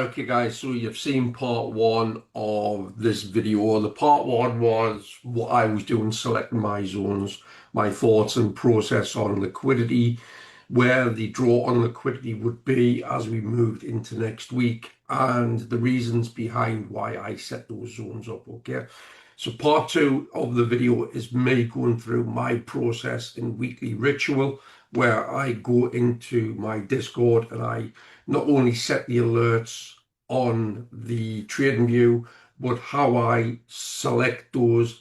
Okay guys, so you've seen part one of this video. The part one was what I was doing, selecting my zones, my thoughts and process on liquidity, where the draw on liquidity would be as we moved into next week, and the reasons behind why I set those zones up, okay? So part two of the video is me going through my process in weekly ritual, where I go into my Discord and I not only set the alerts on the trading view, but how I select those,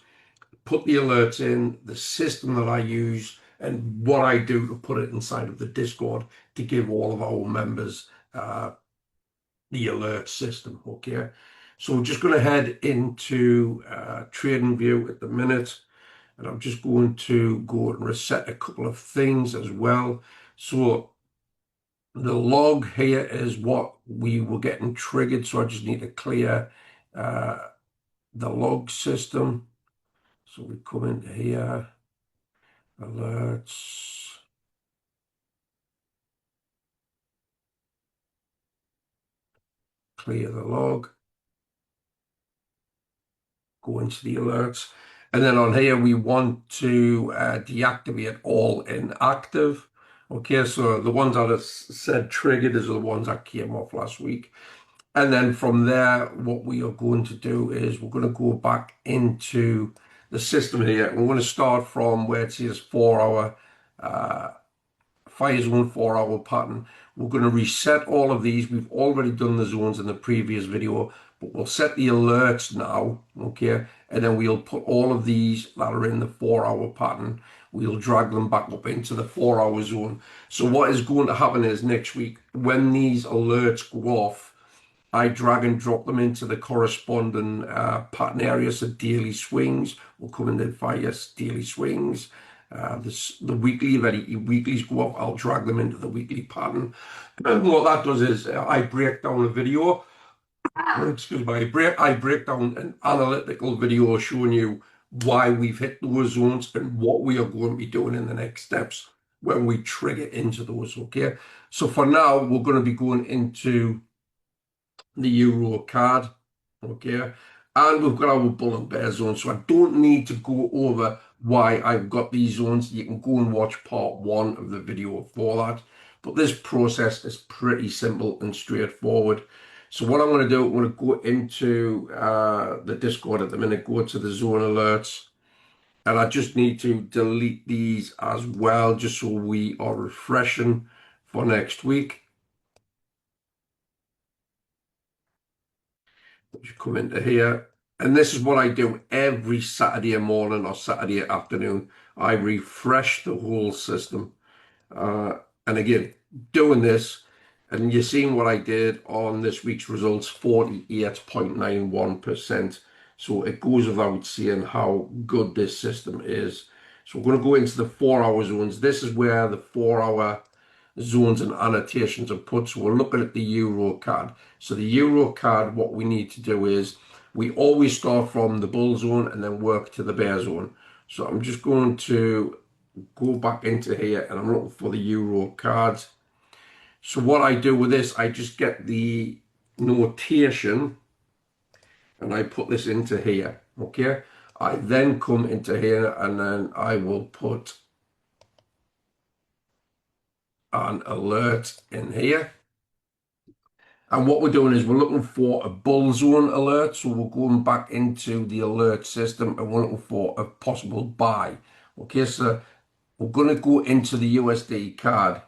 put the alerts in, the system that I use, and what I do to put it inside of the Discord to give all of our members the alert system, okay? So we're just going to head into trading view at the minute, and I'm just going to go and reset a couple of things as well. So the log here is what we were getting triggered, so I just need to clear the log system. So we come into here, alerts, clear the log, go into the alerts, and then on here we want to deactivate all inactive. Okay, so the ones that I said triggered is the ones that came off last week. And then from there, what we are going to do is we're going to go back into the system here. We're going to start from where it says 4-hour fire zone, 4-hour pattern. We're going to reset all of these. We've already done the zones in the previous video, but we'll set the alerts now, okay? And then we'll put all of these that are in the 4-hour pattern, we'll drag them back up into the 4-hour zone. So what is going to happen is next week, when these alerts go off, I drag and drop them into the corresponding pattern areas. So daily swings will come into fire daily swings. The weekly, if any weeklies go up, I'll drag them into the weekly pattern. And what that does is I break down a video. Excuse me, I break down an analytical video showing you why we've hit those zones and what we are going to be doing in the next steps when we trigger into those, okay? So for now, we're going to be going into the Euro card, okay? And we've got our bull and bear zone, so I don't need to go over why I've got these zones. You can go and watch part one of the video for that. But this process is pretty simple and straightforward. So what I'm going to do, I'm going to go into the Discord at the minute, go to the zone alerts, and I just need to delete these as well, just so we are refreshing for next week. You come into here, and this is what I do every Saturday morning or Saturday afternoon. I refresh the whole system. And again, doing this, and you're seeing what I did on this week's results, 48.91%. So it goes without saying how good this system is. So we're going to go into the 4-hour zones. This is where the 4-hour zones and annotations are put. So we're looking at the Euro card. So the Euro card, what we need to do is we always start from the bull zone and then work to the bear zone. So I'm just going to go back into here and I'm looking for the Euro cards. So what I do with this, I just get the notation and I put this into here, okay? I then come into here and then I will put an alert in here. And what we're doing is we're looking for a bull zone alert. So we're going back into the alert system and we're looking for a possible buy. Okay, so we're going to go into the USD card.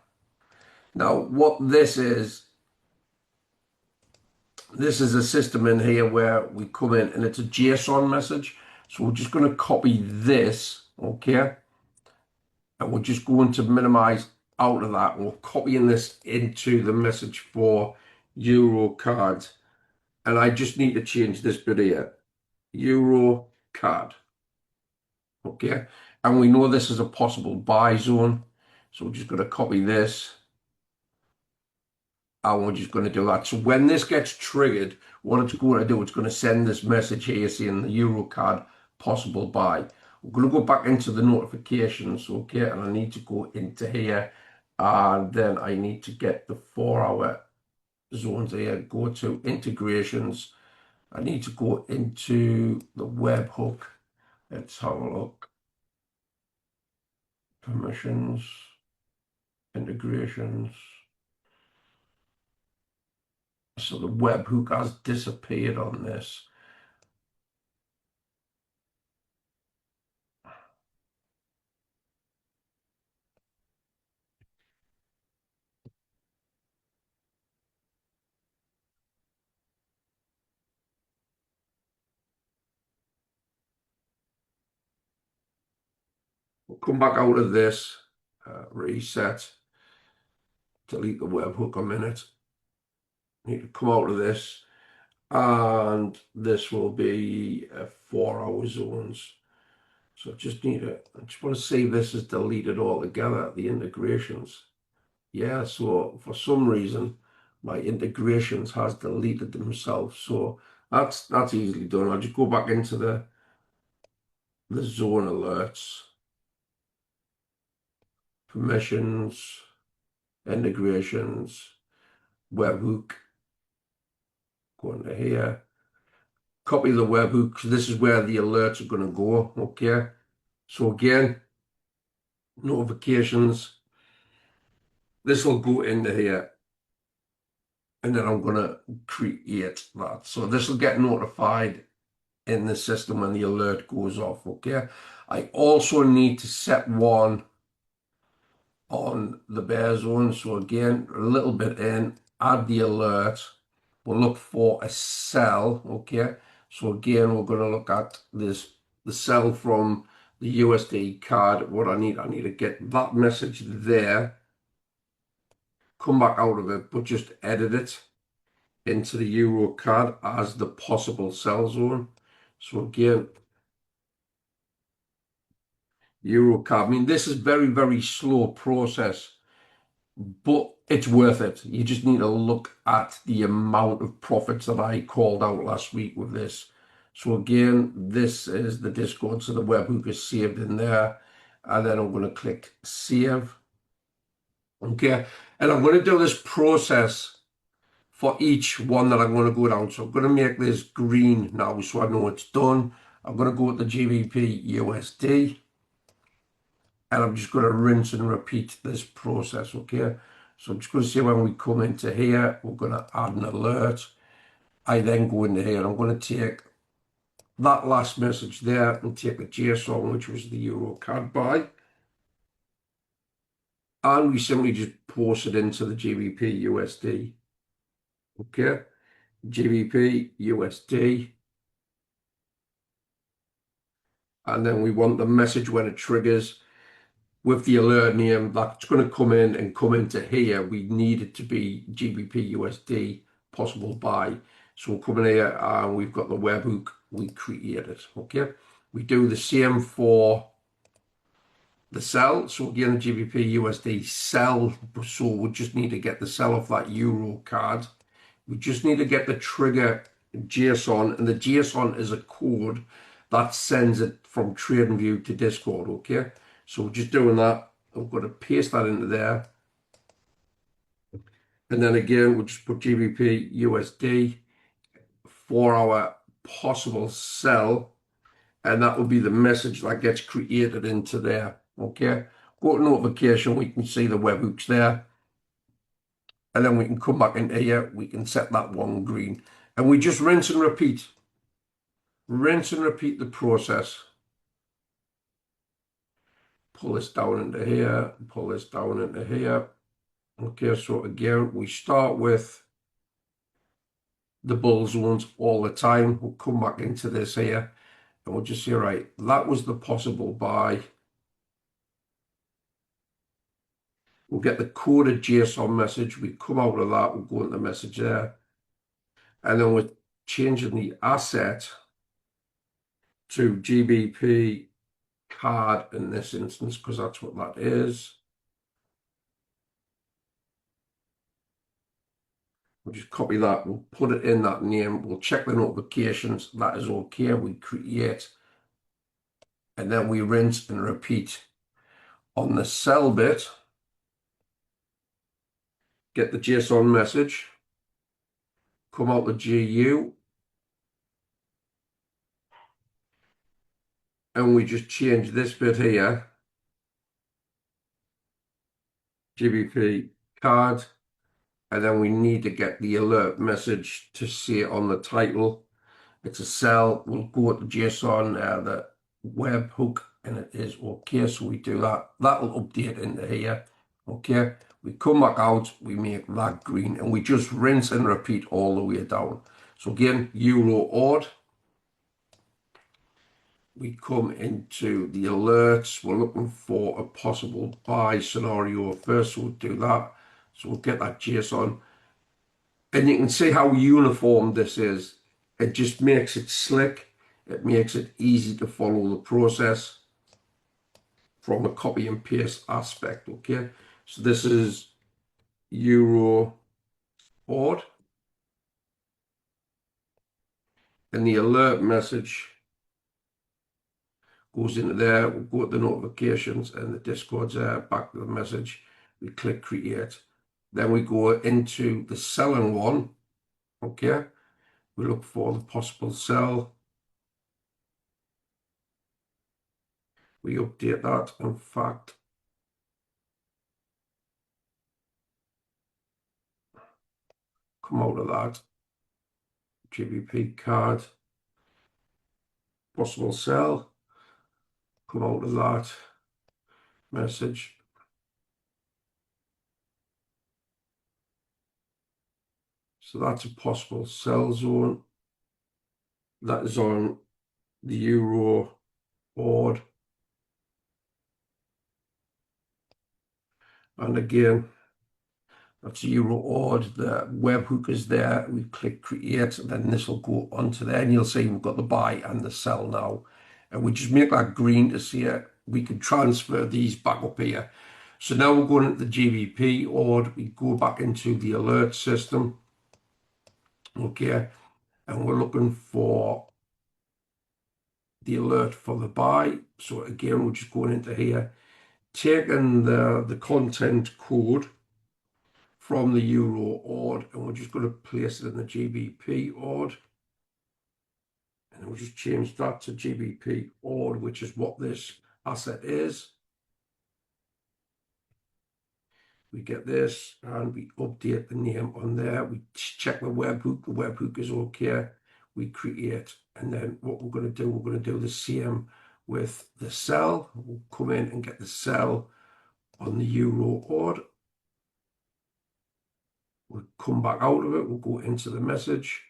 Now, what this is a system in here where we come in and it's a JSON message. So we're just going to copy this, okay? And we're just going to minimize out of that. We're copying this into the message for Euro cards. And I just need to change this bit here. Euro card. Okay. And we know this is a possible buy zone. So we're just going to copy this. And we're just going to do that. So when this gets triggered, what it's going to do, it's going to send this message here saying the Euro card possible buy. We're going to go back into the notifications, okay, and I need to go into here, and then I need to get the 4-hour zones here, go to integrations. I need to go into the webhook. Let's have a look. Permissions, integrations. So the webhook has disappeared on this. We'll come back out of this, reset, delete the webhook a minute. Need to come out of this, and this will be 4-hour zones. So I just want to save this as deleted altogether, the integrations. Yeah, so for some reason, my integrations has deleted themselves. So that's easily done. I'll just go back into the zone alerts, permissions, integrations, webhook, go into here, copy the webhook, because this is where the alerts are going to go, okay? So again, notifications, this will go into here, and then I'm going to create that. So this will get notified in the system when the alert goes off, okay? I also need to set one on the bear zone. So again, a little bit in, add the alert. We'll look for a sell, okay? So again, we're going to look at this, the sell from the USD card. What I need to get that message there, come back out of it, but just edit it into the Euro card as the possible sell zone. So again, Euro card. I mean, this is very, very slow process, but it's worth it. You just need to look at the amount of profits that I called out last week with this. So again, this is the Discord, so the webhook is saved in there. And then I'm going to click save. Okay, and I'm going to do this process for each one that I'm going to go down. So I'm going to make this green now so I know it's done. I'm going to go to the GBP USD. And I'm just going to rinse and repeat this process, okay? So I'm just going to say when we come into here, we're going to add an alert. I then go into here, and I'm going to take that last message there and take the JSON, which was the Euro CAD buy. And we simply just post it into the GBP USD. Okay? GBP USD. And then we want the message when it triggers with the alert name that's going to come in and come into here. We need it to be GBP USD possible buy. So we'll come in here and we've got the webhook. We create it. Okay. We do the same for the sell. So again, GBP USD sell. So we just need to get the sell off that Euro card. We just need to get the trigger JSON, and the JSON is a code that sends it from TradingView to Discord, okay? So we're just doing that. I'm going to paste that into there. And then again, we'll just put GBP USD for our possible sell, and that will be the message that gets created into there, okay? Go to notification, we can see the webhooks there. And then we can come back into here, we can set that one green. And we just rinse and repeat. Rinse and repeat the process. Pull this down into here, pull this down into here. Okay, so again, we start with the bull zones all the time. We'll come back into this here, and we'll just say, right, that was the possible buy. We'll get the coded JSON message. We come out of that, we'll go into the message there. And then we're changing the asset to GBP card in this instance, because that's what that is. We'll just copy that, we'll put it in that name, we'll check the notifications, that is okay, we create, and then we rinse and repeat. On the sell bit, get the JSON message, come out the GU, and we just change this bit here, GBP card, and then we need to get the alert message to see it on the title. It's a cell. We'll go to JSON, the webhook, and it is okay. So we do that. That'll update into here. Okay. We come back out. We make that green, and we just rinse and repeat all the way down. So again, Euro odd. We come into the alerts. We're looking for a possible buy scenario first. So we'll do that. So we'll get that JSON. And you can see how uniform this is. It just makes it slick. It makes it easy to follow the process from a copy and paste aspect, okay? So this is Euro odd. And the alert message goes into there. We'll go to the notifications and the Discord's there, back to the message. We click create. Then we go into the selling one, okay? We look for the possible sell. We update that. In fact, come out of that. GBP card. Possible sell. Come out of that. Message. So that's a possible sell zone. That is on the Euro board. And again, that's Euro odd. The webhook is there. We click create, and then this will go onto there. And you'll see we've got the buy and the sell now. And we just make that green to see it. We can transfer these back up here. So now we're going into the GBP odd. We go back into the alert system. Okay. And we're looking for the alert for the buy. So again, we're just going into here, taking the content code from the Euro odd, and we're just going to place it in the GBP odd. And we'll just change that to GBP odd, which is what this asset is. We get this and we update the name on there. We check the webhook. The webhook is okay. We create, and then what we're going to do the same with the sell. We'll come in and get the sell on the Euro odd. We'll come back out of it. We'll go into the message.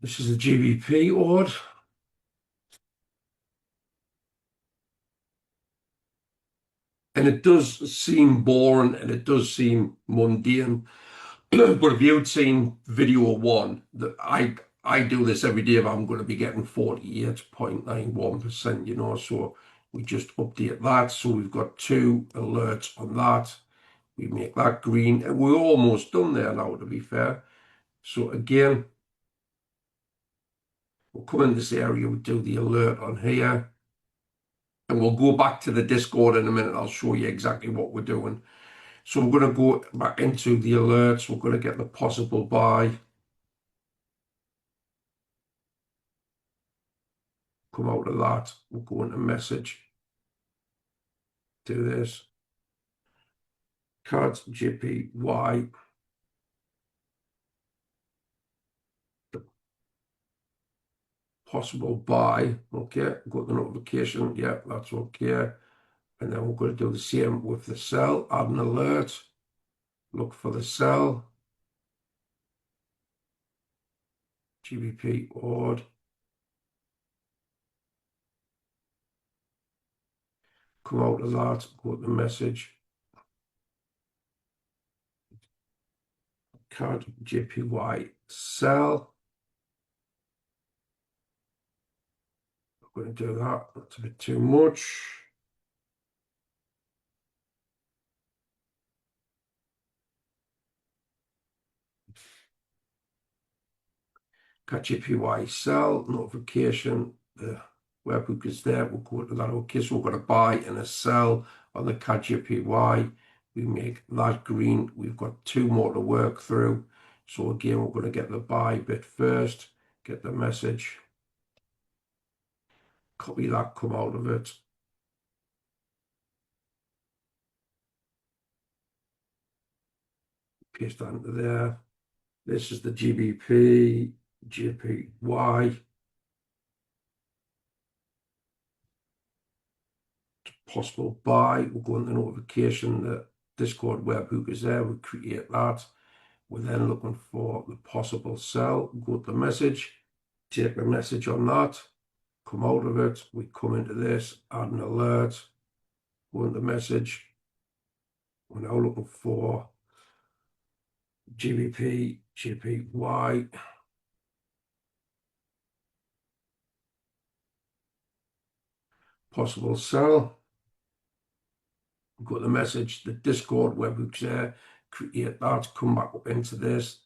This is the GBP odd. And it does seem boring and it does seem mundane. But if you'd seen video one, that I do this every day if I'm going to be getting 48.91%, you know, so we just update that. So we've got 2 alerts on that. We make that green, and we're almost done there now, to be fair. So again, we'll come in this area, we do the alert on here, and we'll go back to the Discord in a minute. I'll show you exactly what we're doing. So we're going to go back into the alerts. We're going to get the possible buy. Come out of that. We'll go into message. Do this. Cards JPY. The possible buy. Okay. Go to the notification. Yeah, that's okay. And then we're going to do the same with the sell. Add an alert. Look for the sell. GBP odd. Come out of that. Go to the message. Card JPY sell. I'm going to do that. That's a bit too much. JPY sell notification. The webhook is there. We'll go to that. Okay, so we're going to buy and a sell on the CAD JPY. we make that green. We've got two more to work through. So again, we're going to get the buy bit first, get the message, copy that, come out of it. Paste that into there. This is the GBP, JPY. Possible buy. We'll go into notification that Discord webhook is there. We create that. We're then looking for the possible sell. Go to the message, take the message on that, come out of it. We come into this, add an alert, go into the message. We're now looking for GBP, JPY. Possible sell. Go to the message, the Discord webhook's there, create that, come back up into this.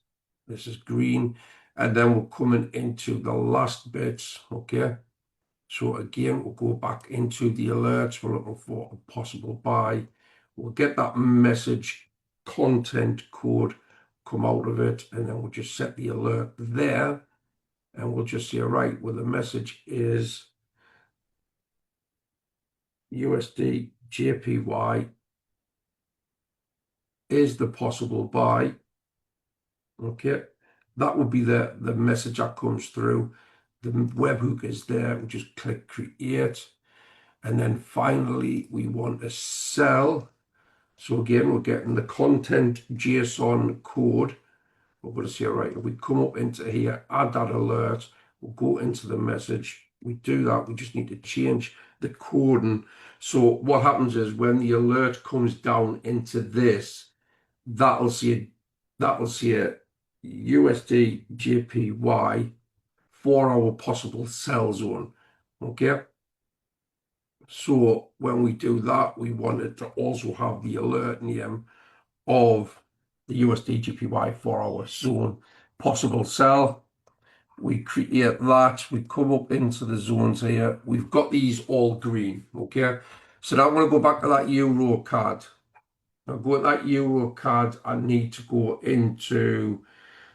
This is green. And then we're coming into the last bits, okay? So again, we'll go back into the alerts. We're looking for a possible buy. We'll get that message content code, come out of it, and then we'll just set the alert there. And we'll just say, right, well, the message is USD JPY is the possible buy. Okay, that would be the message that comes through. The webhook is there. We just click create. And then finally, we want to sell. So again, we're getting the content JSON code. We're going to say, all right, if we come up into here, add that alert, we'll go into the message. We do that. We just need to change the coding. So what happens is when the alert comes down into this, that'll see a USD JPY for our possible sell zone. Okay. So when we do that, we want it to also have the alert name of the USD JPY for our zone possible sell. We create that. We come up into the zones here. We've got these all green. Okay. So now I'm going to go back to that Euro card. Now go to that Euro card. I need to go into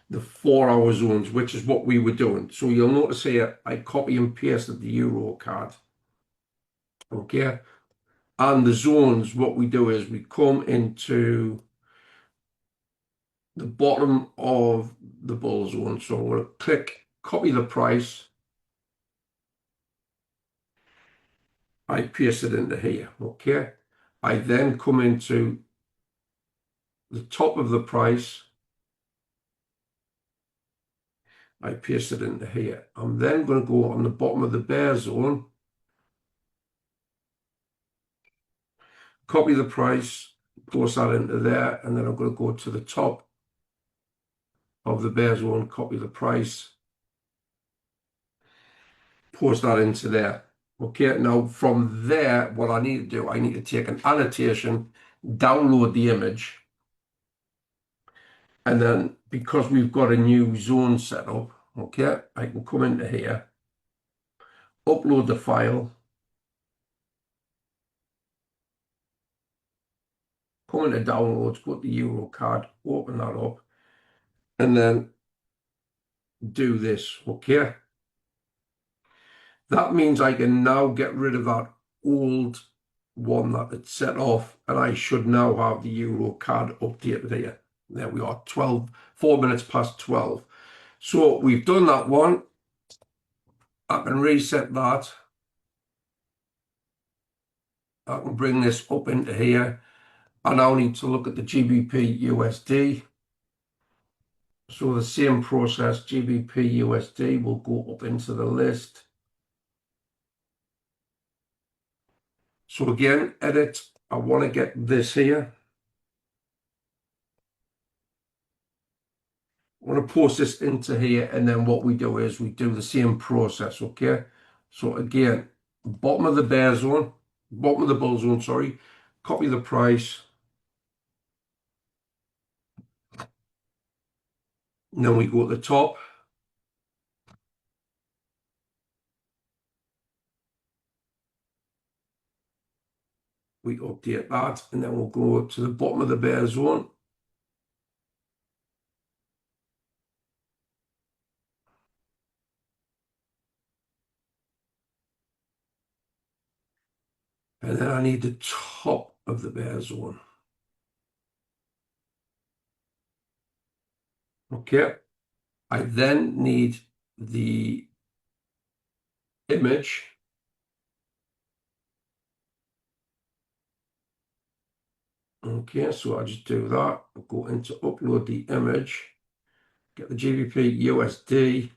the 4-hour zones, which is what we were doing. So you'll notice here, I copy and pasted the Euro card. Okay. And the zones, what we do is we come into the bottom of the bull zone. So I'm going to click copy the price. I paste it into here. Okay. I then come into the top of the price. I paste it into here. I'm then going to go on the bottom of the bear zone. Copy the price, post that into there, and then I'm going to go to the top of the bear zone, copy the price, post that into there. Okay, now from there, what I need to do, I need to take an annotation, download the image, and then because we've got a new zone set up, okay, I can come into here, upload the file, come into downloads, go to the Euro card, open that up, and then do this, okay? That means I can now get rid of that old one that it's set off, and I should now have the Euro card updated here. There we are, 4 minutes past 12. So we've done that one. I can reset that. I can bring this up into here. I now need to look at the GBP USD. So the same process, GBP USD will go up into the list. So again, edit, I want to get this here. I want to post this into here, and then what we do is we do the same process, okay? So again, bottom of the bear zone, bottom of the bull zone, sorry, copy the price. And then we go to the top. We update that, and then we'll go to the bottom of the bear zone. And then I need the top of the bear zone. Okay. I then need the image. Okay, so I'll just do that. I'll go into upload the image, get the GBP USD,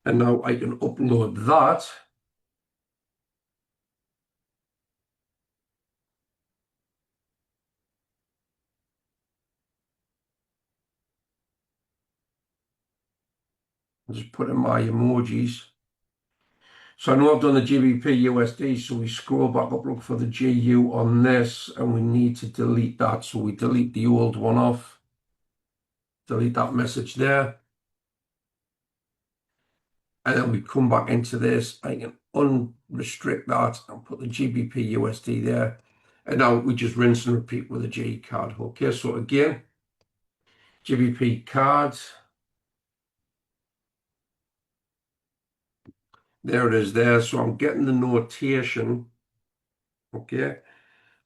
and now I can upload that. I'll just put in my emojis. So I know I've done the GBP USD, so we scroll back up, look for the GU on this, and we need to delete that. So we delete the old one off, delete that message there. And then we come back into this. I can unrestrict that and put the GBP USD there. And now we just rinse and repeat with a G card. Okay, so again, GBP cards. There it is there. So I'm getting the notation. Okay,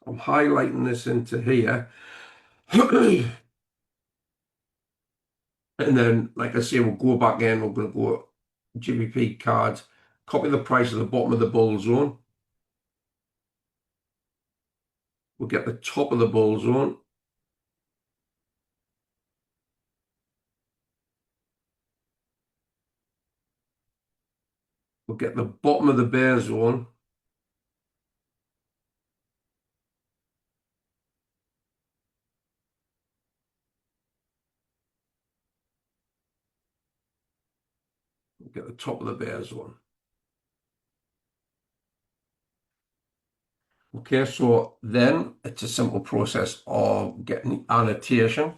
I'm highlighting this into here. And then, like I say, we'll go back in. We're going to go GBP cards, copy the price at the bottom of the bull zone. We'll get the top of the bull zone. We'll get the bottom of the bear zone. We'll get the top of the bear zone. Okay, so then it's a simple process of getting the annotation.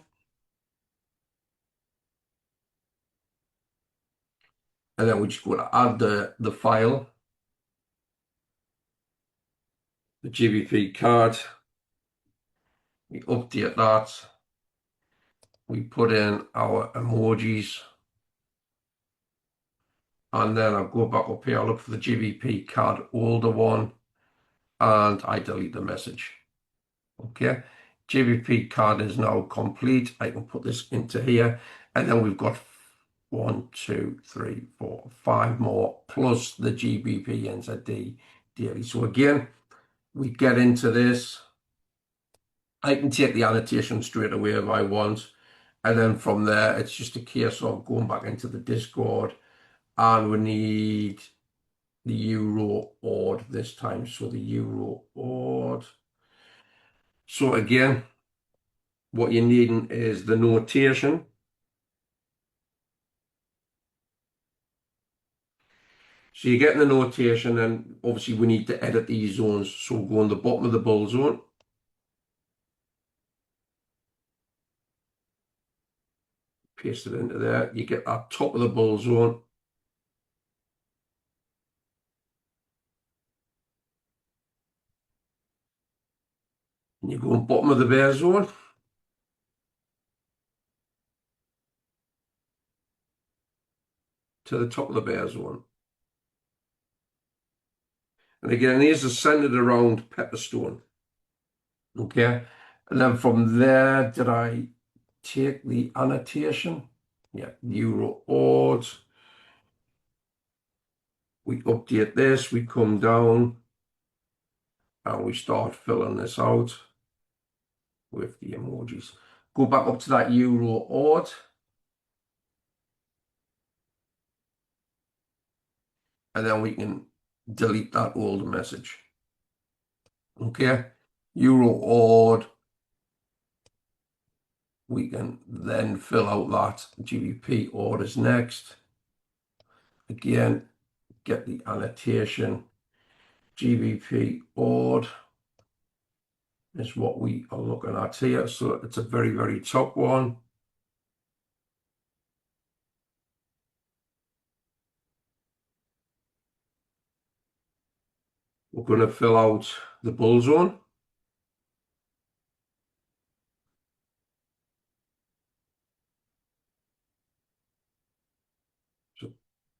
And then we just go to add the file, the GBP card. We update that. We put in our emojis. And then I'll go back up here, I'll look for the GBP card older one, and I delete the message. Okay, GBP card is now complete. I can put this into here, and then we've got 1, 2, 3, 4, 5 more, plus the GBP NZD daily. So again, we get into this. I can take the annotation straight away if I want. And then from there, it's just a case of going back into the Discord, and we need the euro odd this time. So the euro odd. So again, what you're needing is the notation. So you're getting the notation, and obviously we need to edit these zones. So we'll go on the bottom of the bull zone. Paste it into there. You get that top of the bull zone. And you go on bottom of the bear zone. To the top of the bear zone. And again, these are centered around Pepperstone. Okay. And then from there, did I take the annotation? Yeah, euro odds. We update this, we come down, and we start filling this out with the emojis. Go back up to that euro odd. And then we can delete that old message. Okay, euro odd. We can then fill out that GBP orders next. Again, get the annotation. GBP odd is what we are looking at here. So it's a very, very top one. We're going to fill out the bull zone.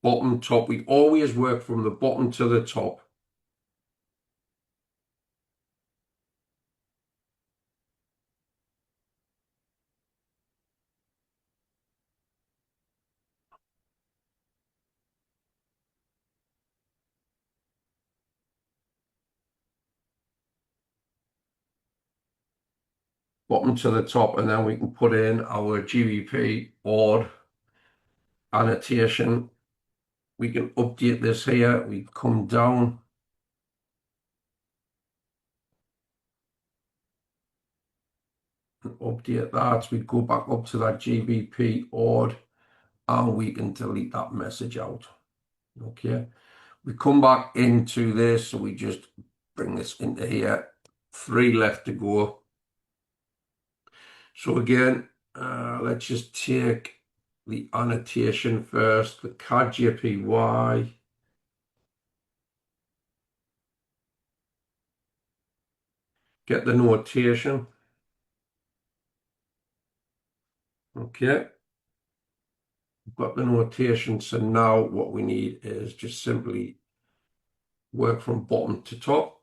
bottom, top. We always work from the bottom to the top. Bottom to the top, and then we can put in our GBP odd annotation. We can update this here. We come down. And update that. We go back up to that GBP odd, and we can delete that message out. Okay. We come back into this, so we just bring this into here. 3 left to go. So again, let's just take the annotation first, the CAD get the notation. Okay, we've got the notation. So now what we need is just simply work from bottom to top.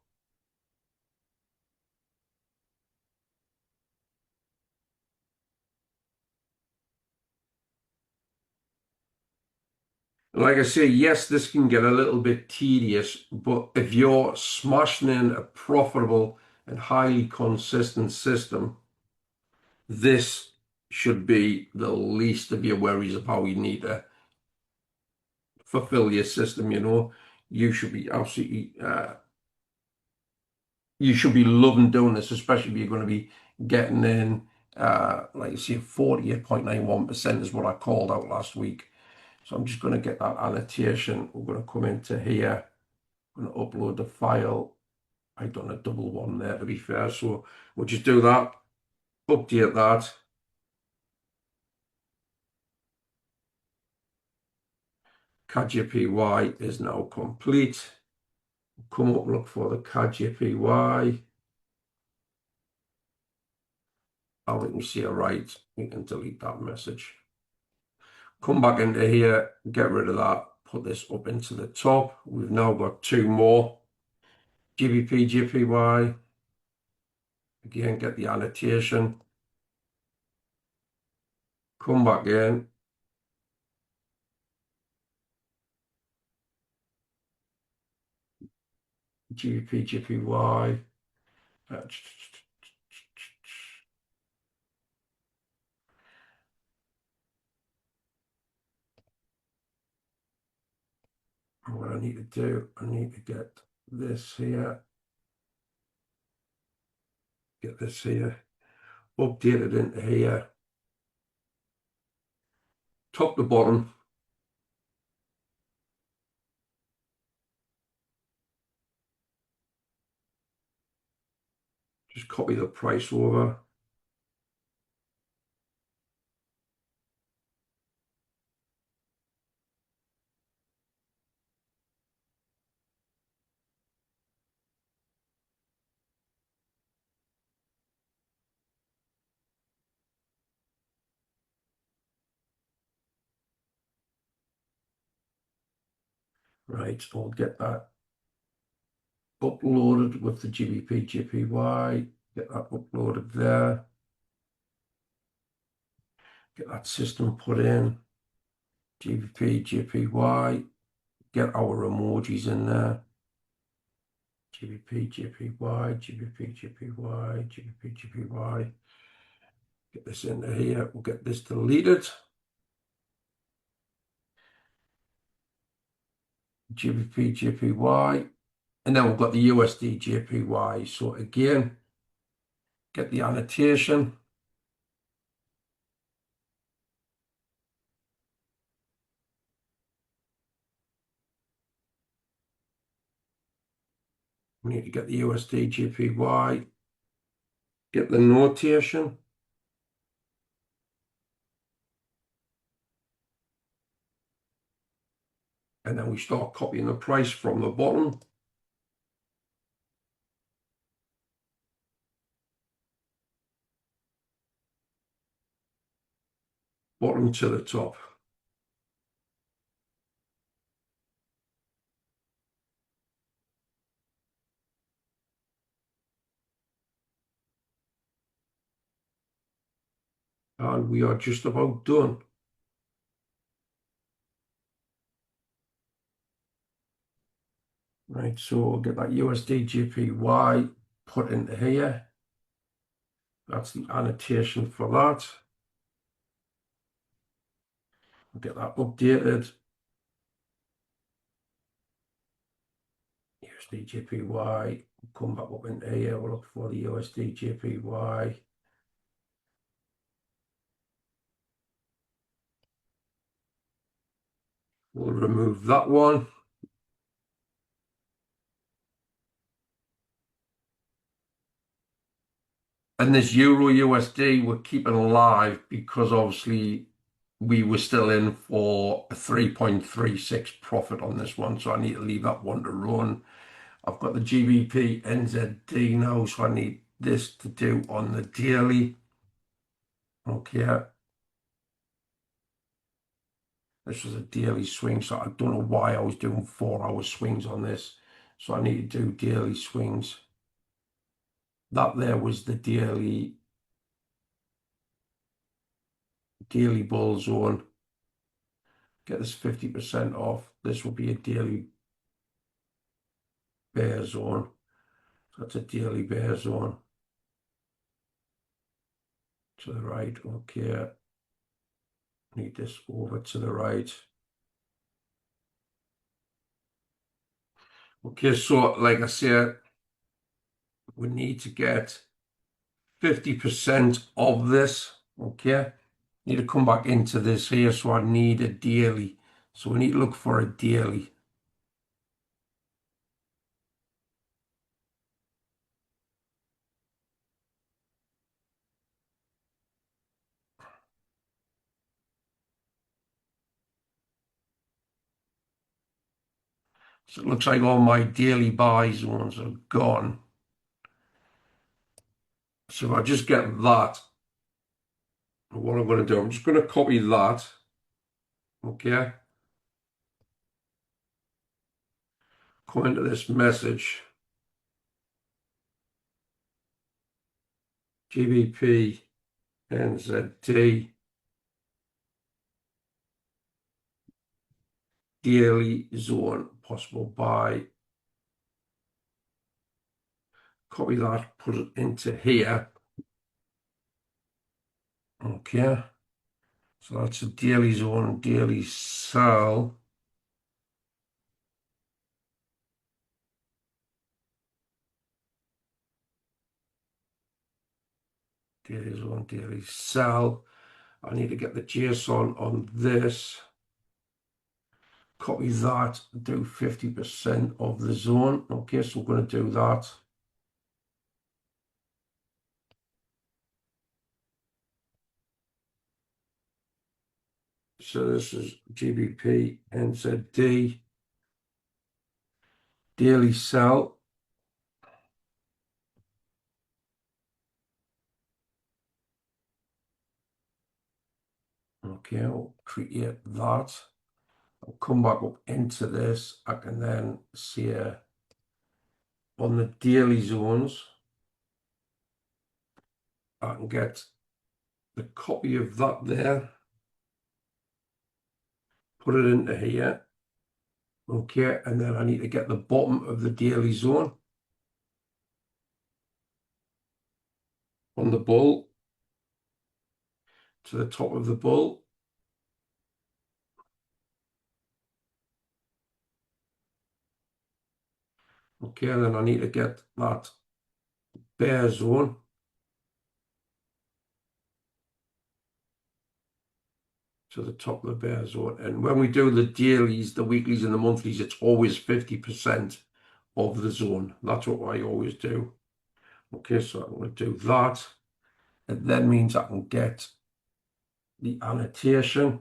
Like I say, yes, this can get a little bit tedious, but if you're smashing in a profitable and highly consistent system, this should be the least of your worries of how you need to fulfill your system. You should be absolutely, you should be loving doing this, especially if you're going to be getting in, like you see, 48.91% is what I called out last week. So I'm just going to get that annotation. We're going to come into here. I'm going to upload the file. I've done a double one there, to be fair. So we'll just do that, update that. CAD is now complete. Come up, look for the CAD and we can see a right. We can delete that message. Come back into here, get rid of that, put this up into the top. We've now got 2 more. GBP. Again, get the annotation. Come back in. GBP. What I need to do, I need to get this here. Get this here. Update it into here. Top to bottom. Just copy the price over. Right, I'll get that uploaded with the GBP. Get that uploaded there. Get that system put in. GBP. Get our emojis in there. GBP. Get this into here. We'll get this deleted. GBP. And then we've got the USD. So again, get the annotation. We need to get the USD. Get the notation. And then we start copying the price from the bottom. Bottom to the top. And we are just about done. Right, so we'll get that USD GPY put into here. That's the annotation for that. We'll get that updated. USD GPY, come back up into here. We'll look for the USD GPY. We'll remove that one. And this Euro USD we're keeping alive because obviously we were still in for a 3.36 profit on this one. So I need to leave that one to run. I've got the GBP NZD now, so I need this to do on the daily. Okay. This was a daily swing, so I don't know why I was doing 4-hour swings on this. So I need to do daily swings. That there was the daily bull zone. Get this 50% off. This will be a daily bear zone. So that's a daily bear zone. To the right, okay. Need this over to the right. Okay, so like I said, we need to get 50% of this, okay? Need to come back into this here, so I need a daily. So we need to look for a daily. So it looks like all my daily buy zones are gone. So if I just get that, what I'm going to do, I'm just going to copy that, okay? Come into this message, GBP, NZD, daily zone, possible buy. Copy that, put it into here. Okay. So that's a daily zone, daily sell. Daily zone, daily sell. I need to get the JSON on this. Copy that, do 50% of the zone. Okay, so we're going to do that. So this is GBP, NZD, daily sell. Okay, I'll create that. I'll come back up into this. I can then see on the daily zones, I can get the copy of that there, put it into here. Okay, and then I need to get the bottom of the daily zone on the bull to the top of the bull. Okay, and then I need to get that bear zone to the top of the bear zone. And when we do the dailies, the weeklies and the monthlies, it's always 50% of the zone. That's what I always do. Okay, so I'm going to do that. It then means I can get the annotation.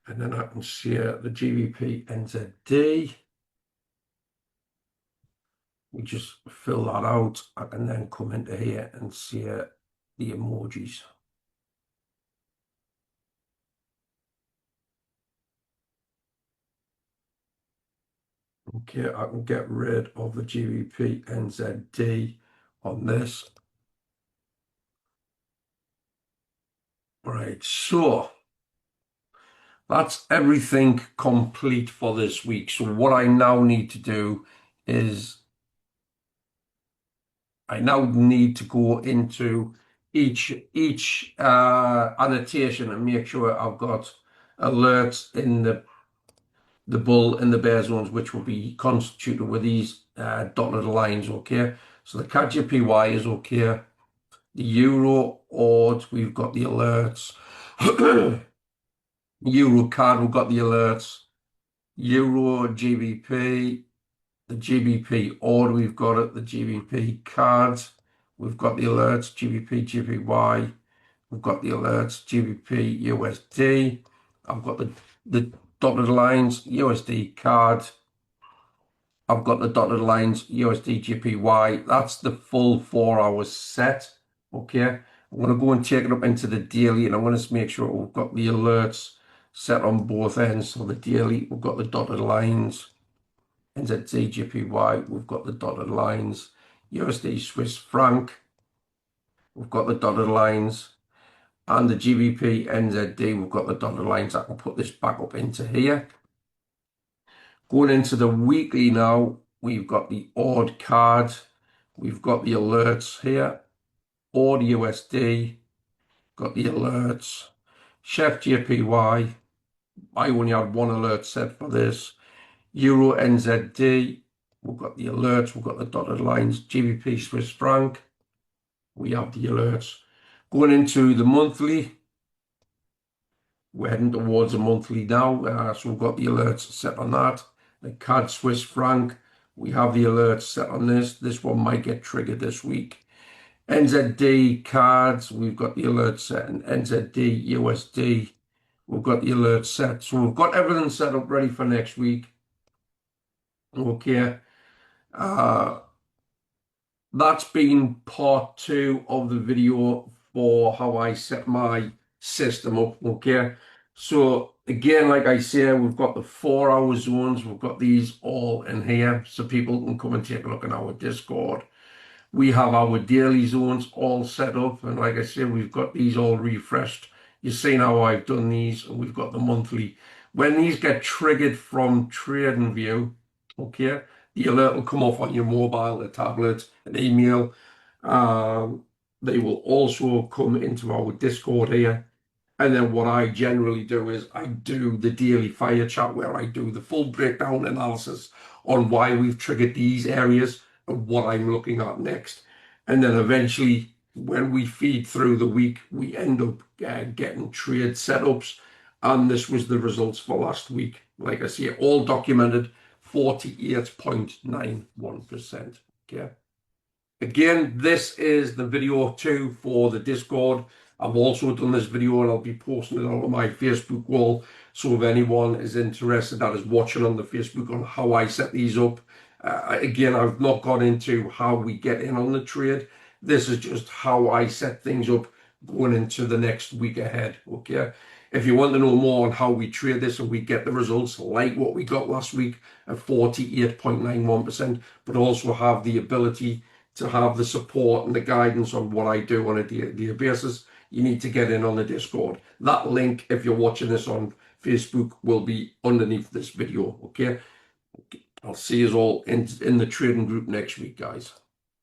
And then I can see the GBP NZD. We just fill that out. I can then come into here and see the emojis. Okay, I can get rid of the GBP NZD on this. Right, so that's everything complete for this week. So what I now need to do is I now need to go into each annotation and make sure I've got alerts in the bull and the bear zones, which will be constituted with these dotted lines. Okay, so the CAD JPY is okay. The Euro odd, we've got the alerts. Euro CAD, we've got the alerts. Euro GBP, the GBP odd, we've got it. The GBP CAD, we've got the alerts. GBP JPY, we've got the alerts. GBP USD, I've got the dotted lines. USD CAD, I've got the dotted lines. USD JPY, that's the full 4 hours set. Okay, I'm going to go and take it up into the daily, and I'm going to make sure we've got the alerts set on both ends. So the daily, we've got the dotted lines. NZD JPY, we've got the dotted lines. USD Swiss franc, we've got the dotted lines. And the GBP NZD, we've got the dotted lines. I can put this back up into here. Going into the weekly now, we've got the odd card. We've got the alerts here. Odd USD, got the alerts. Chef JPY, I only had one alert set for this. Euro NZD, we've got the alerts, we've got the dotted lines. GBP Swiss franc, we have the alerts. Going into the monthly, we're heading towards a monthly now, so we've got the alerts set on that. The CAD Swiss franc, we have the alerts set on this. This one might get triggered this week. NZD cards, we've got the alerts set. And NZD USD, we've got the alerts set. So we've got everything set up ready for next week. Okay. That's been part 2 of the video for how I set my system up. Okay, so again, like I say, we've got the 4 hour zones. We've got these all in here so people can come and take a look at our Discord. We have our daily zones all set up, and like I said, we've got these all refreshed. You've seen how I've done these, and we've got the monthly. When these get triggered from TradingView, okay, the alert will come off on your mobile, a tablet, an email. They will also come into our Discord here. And then what I generally do is I do the daily fire chat where I do the full breakdown analysis on why we've triggered these areas and what I'm looking at next. And then eventually, when we feed through the week, we end up getting trade setups. And this was the results for last week. Like I say, all documented, 48.91%. Okay. Again, this is the video 2 for the Discord. I've also done this video and I'll be posting it on my Facebook wall. So if anyone is interested that is watching on the Facebook on how I set these up, again, I've not gone into how we get in on the trade. This is just how I set things up going into the next week ahead. Okay. If you want to know more on how we trade this and we get the results like what we got last week at 48.91%, but also have the ability to have the support and the guidance on what I do on a day-to-day basis, you need to get in on the Discord. That link, if you're watching this on Facebook, will be underneath this video. Okay. I'll see you all in the trading group next week, guys.